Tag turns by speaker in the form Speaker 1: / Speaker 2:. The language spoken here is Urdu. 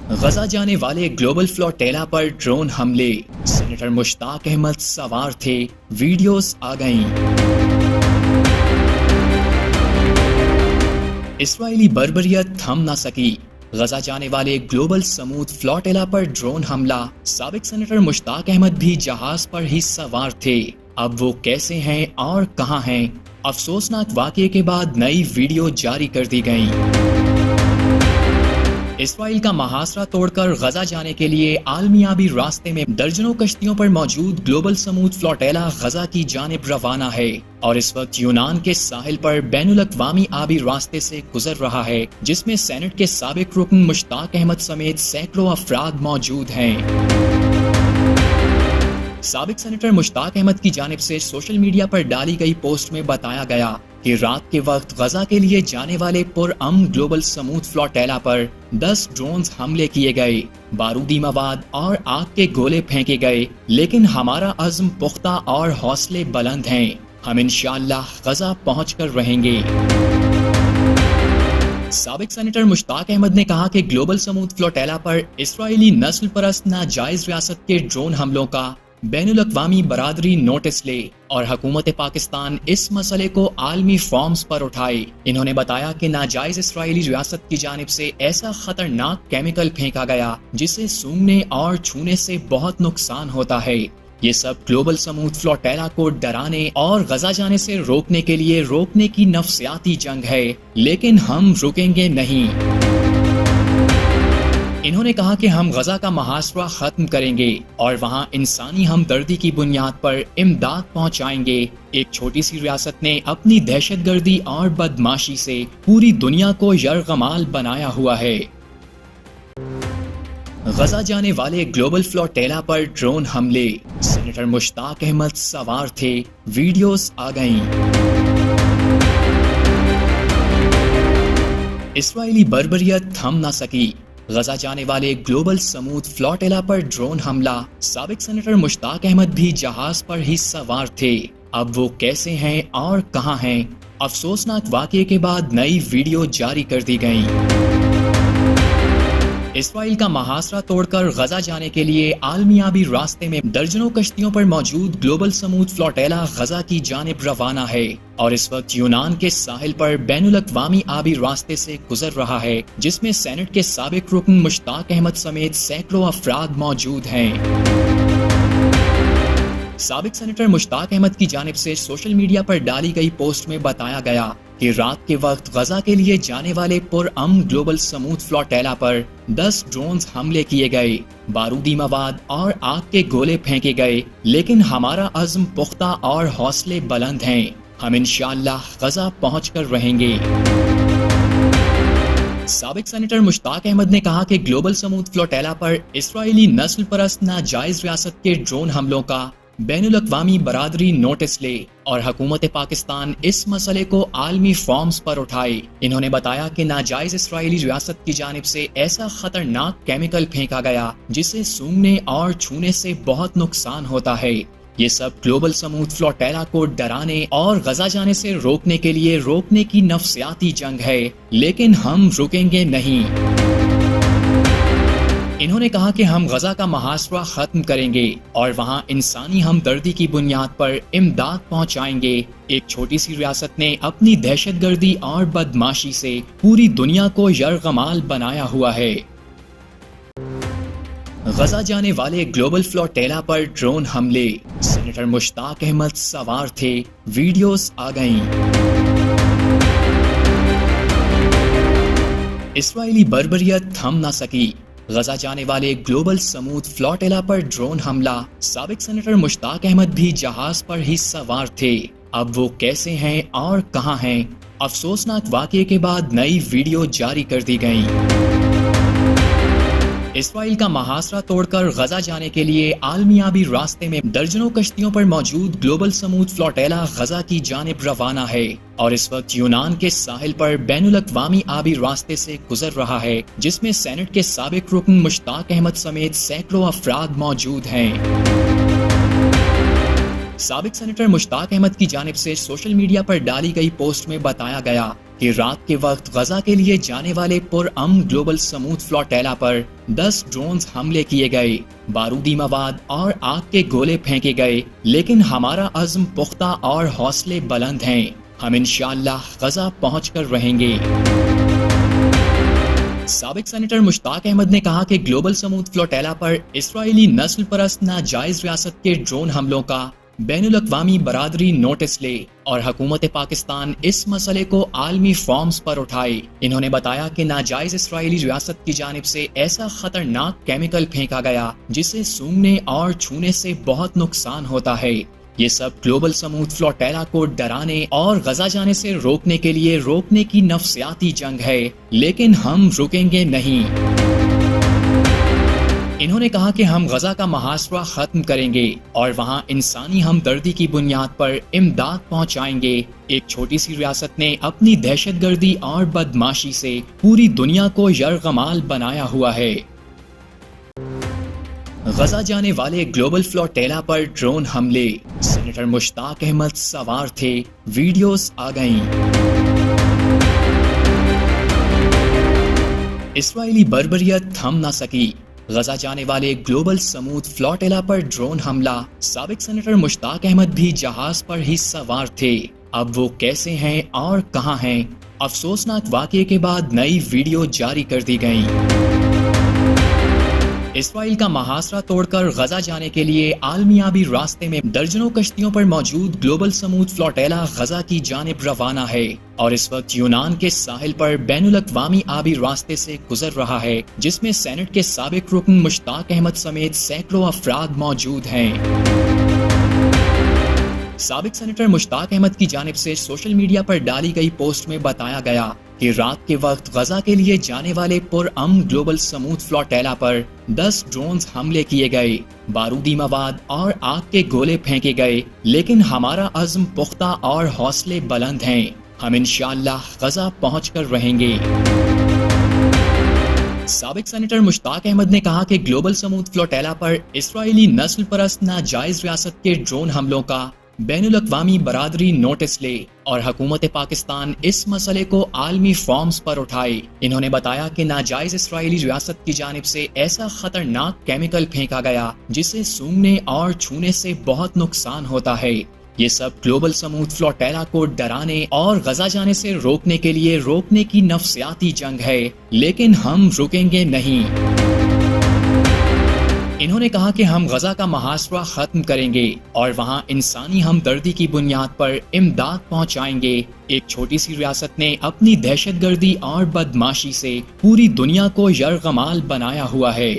Speaker 1: غزہ جانے والے گلوبل فلوٹیلا پر ڈرون حملے، سینیٹر مشتاق احمد سوار تھے، ویڈیوز آ گئیں۔ اسرائیلی بربریت تھم نہ سکی، غزہ جانے والے گلوبل سمود فلوٹیلا پر ڈرون حملہ، سابق سینیٹر مشتاق احمد بھی جہاز پر ہی سوار تھے۔ اب وہ کیسے ہیں اور کہاں ہیں؟ افسوسناک واقعے کے بعد نئی ویڈیو جاری کر دی گئیں۔ اسرائیل کا محاصرہ توڑ کر غزہ جانے کے لیے عالمی آبی راستے میں درجنوں کشتیوں پر موجود گلوبل سمود فلوٹیلا غزہ کی جانب روانہ ہے اور اس وقت یونان کے ساحل پر بین الاقوامی آبی راستے سے گزر رہا ہے، جس میں سینٹ کے سابق رکن مشتاق احمد سمیت سینکڑوں افراد موجود ہیں۔ سابق سینیٹر مشتاق احمد کی جانب سے سوشل میڈیا پر ڈالی گئی پوسٹ میں بتایا گیا کہ رات کے وقت غزہ کے لیے جانے والے پرامن گلوبل سمود فلوٹیلا پر 10 ڈرونز حملے کیے گئے، بارودی مواد اور آگ کے گولے پھینکے گئے، لیکن ہمارا عزم پختہ اور حوصلے بلند ہیں، ہم انشاءاللہ غزہ پہنچ کر رہیں گے۔ سابق سینیٹر مشتاق احمد نے کہا کہ گلوبل سمود فلوٹیلا پر اسرائیلی نسل پرست ناجائز ریاست کے ڈرون حملوں کا بین الاقوامی برادری نوٹس لے اور حکومت پاکستان اس مسئلے کو عالمی فورمز پر اٹھائے۔ انہوں نے بتایا کہ ناجائز اسرائیلی ریاست کی جانب سے ایسا خطرناک کیمیکل پھینکا گیا جسے سونگھنے اور چھونے سے بہت نقصان ہوتا ہے۔ یہ سب گلوبل سمود فلوٹیلا کو ڈرانے اور غزہ جانے سے روکنے کے لیے روکنے کی نفسیاتی جنگ ہے، لیکن ہم رکیں گے نہیں۔ انہوں نے کہا کہ ہم غزہ کا محاصرہ ختم کریں گے اور وہاں انسانی ہمدردی کی بنیاد پر امداد پہنچائیں گے۔ ایک چھوٹی سی ریاست نے اپنی دہشت گردی اور بدماشی سے پوری دنیا کو یرغمال بنایا ہوا ہے۔ غزہ جانے والے گلوبل فلوٹیلا پر ڈرون حملے، سینیٹر مشتاق احمد سوار تھے، ویڈیوز آ گئیں۔ اسرائیلی بربریت تھم نہ سکی، غزہ جانے والے گلوبل سمود فلوٹیلا پر ڈرون حملہ، سابق سینیٹر مشتاق احمد بھی جہاز پر ہی سوار تھے۔ اب وہ کیسے ہیں اور کہاں ہیں؟ افسوسناک واقعے کے بعد نئی ویڈیو جاری کر دی گئیں۔ اسرائیل کا محاصرہ توڑ کر غزہ جانے کے لیے عالمی آبی راستے میں درجنوں کشتیوں پر موجود گلوبل سمود فلوٹیلا غزہ کی جانب روانہ ہے اور اس وقت یونان کے ساحل پر بین الاقوامی آبی راستے سے گزر رہا ہے، جس میں سینٹ کے سابق رکن مشتاق احمد سمیت سینکڑوں افراد موجود ہیں۔ سابق سینیٹر مشتاق احمد کی جانب سے سوشل میڈیا پر ڈالی گئی پوسٹ میں بتایا گیا کہ رات کے وقت غزہ کے لیے جانے والے پرامن گلوبل سمود فلوٹیلا پر 10 ڈرونز حملے کیے گئے، بارودی مواد اور آگ کے گولے پھینکے گئے، لیکن ہمارا عزم پختہ اور حوصلے بلند ہیں، ہم انشاءاللہ غزہ پہنچ کر رہیں گے۔ سابق سینیٹر مشتاق احمد نے کہا کہ گلوبل سمود فلوٹیلا پر اسرائیلی نسل پرست ناجائز ریاست کے ڈرون حملوں کا بین الاقوامی برادری نوٹس لے اور حکومت پاکستان اس مسئلے کو عالمی فورمز پر اٹھائے۔ انہوں نے بتایا کہ ناجائز اسرائیلی ریاست کی جانب سے ایسا خطرناک کیمیکل پھینکا گیا جسے سونگھنے اور چھونے سے بہت نقصان ہوتا ہے۔ یہ سب گلوبل سمود فلوٹیلا کو ڈرانے اور غزہ جانے سے روکنے کے لیے روکنے کی نفسیاتی جنگ ہے، لیکن ہم رکیں گے نہیں۔ انہوں نے کہا کہ ہم غزہ کا محاصرہ ختم کریں گے اور وہاں انسانی ہمدردی کی بنیاد پر امداد پہنچائیں گے۔ ایک چھوٹی سی ریاست نے اپنی دہشت گردی اور بدماشی سے پوری دنیا کو یرغمال بنایا ہوا ہے۔ غزہ جانے والے گلوبل فلوٹیلا پر ڈرون حملے، سینیٹر مشتاق احمد سوار تھے، ویڈیوز آ گئیں۔ اسرائیلی بربریت تھم نہ سکی، غزہ جانے والے گلوبل سمود فلوٹیلا پر ڈرون حملہ، سابق سینیٹر مشتاق احمد بھی جہاز پر ہی سوار تھے۔ اب وہ کیسے ہیں اور کہاں ہیں؟ افسوسناک واقعے کے بعد نئی ویڈیو جاری کر دی گئیں۔ اسرائیل کا محاصرہ توڑ کر غزہ جانے کے لیے عالمی آبی راستے میں درجنوں کشتیوں پر موجود گلوبل سمود فلوٹیلا غزہ کی جانب روانہ ہے اور اس وقت یونان کے ساحل پر بین الاقوامی آبی راستے سے گزر رہا ہے، جس میں سینٹ کے سابق رکن مشتاق احمد سمیت سینکڑوں افراد موجود ہیں۔ سابق سینیٹر مشتاق احمد کی جانب سے سوشل میڈیا پر ڈالی گئی پوسٹ میں بتایا گیا کہ رات کے وقت غزہ کے لیے جانے والے پرامن گلوبل سموتھ فلوٹیلا پر 10 ڈرونز حملے کیے گئے، بارودی مواد اور آگ کے گولے پھینکے گئے، لیکن ہمارا عزم پختہ اور حوصلے بلند ہیں، ہم انشاءاللہ غزہ پہنچ کر رہیں گے۔ سابق سینیٹر مشتاق احمد نے کہا کہ گلوبل سموتھ فلوٹیلا پر اسرائیلی نسل پرست ناجائز ریاست کے ڈرون حملوں کا بین الاقوامی برادری نوٹس لے اور حکومت پاکستان اس مسئلے کو عالمی فورمز پر اٹھائے۔ انہوں نے بتایا کہ ناجائز اسرائیلی ریاست کی جانب سے ایسا خطرناک کیمیکل پھینکا گیا جسے سونگھنے اور چھونے سے بہت نقصان ہوتا ہے۔ یہ سب گلوبل سموتھ فلوٹیلا کو ڈرانے اور غزہ جانے سے روکنے کے لیے روکنے کی نفسیاتی جنگ ہے، لیکن ہم رکیں گے نہیں۔ انہوں نے کہا کہ ہم غزہ کا محاصرہ ختم کریں گے اور وہاں انسانی ہمدردی کی بنیاد پر امداد پہنچائیں گے۔ ایک چھوٹی سی ریاست نے اپنی دہشت گردی اور بدماشی سے پوری دنیا کو یرغمال بنایا ہوا ہے۔ غزہ جانے والے گلوبل فلوٹیلا پر ڈرون حملے، سینیٹر مشتاق احمد سوار تھے، ویڈیوز آ گئیں۔ اسرائیلی بربریت تھم نہ سکی، غزہ جانے والے گلوبل سموتھ فلوٹیلا پر ڈرون حملہ، سابق سینیٹر مشتاق احمد بھی جہاز پر ہی سوار تھے، اب وہ کیسے ہیں اور کہاں ہیں؟ افسوسناک واقعے کے بعد نئی ویڈیو جاری کر دی گئیں۔ اسرائیل کا محاصرہ توڑ کر غزہ جانے کے لیے عالمی آبی راستے میں درجنوں کشتیوں پر موجود گلوبل سموتھ فلوٹیلا غزہ کی جانب روانہ ہے اور اس وقت یونان کے ساحل پر بین الاقوامی آبی راستے سے گزر رہا ہے، جس میں سینٹ کے سابق رکن مشتاق احمد سمیت سینکڑوں افراد موجود ہیں۔ سابق سینیٹر مشتاق احمد کی جانب سے سوشل میڈیا پر ڈالی گئی پوسٹ میں بتایا گیا کہ رات کے وقت غزہ کے لیے جانے والے پرامن گلوبل سموتھ فلوٹیلا پر 10 ڈرونز حملے کیے گئے، بارودی مواد اور آگ کے گولے پھینکے گئے، لیکن ہمارا عزم پختہ اور حوصلے بلند ہیں، ہم انشاءاللہ غزہ پہنچ کر رہیں گے۔ سابق سینیٹر مشتاق احمد نے کہا کہ گلوبل سموتھ فلوٹیلا پر اسرائیلی نسل پرست ناجائز ریاست کے ڈرون حملوں کا بین الاقوامی برادری نوٹس لے اور حکومت پاکستان اس مسئلے کو عالمی فورمز پر اٹھائے۔ انہوں نے بتایا کہ ناجائز اسرائیلی ریاست کی جانب سے ایسا خطرناک کیمیکل پھینکا گیا جسے سونگھنے اور چھونے سے بہت نقصان ہوتا ہے۔ یہ سب گلوبل سموتھ فلوٹیلا کو ڈرانے اور غزہ جانے سے روکنے کے لیے روکنے کی نفسیاتی جنگ ہے، لیکن ہم رکیں گے نہیں۔ انہوں نے کہا کہ ہم غزہ کا محاصرہ ختم کریں گے اور وہاں انسانی ہمدردی کی بنیاد پر امداد پہنچائیں گے۔ ایک چھوٹی سی ریاست نے اپنی دہشت گردی اور بدماشی سے پوری دنیا کو یرغمال بنایا ہوا ہے۔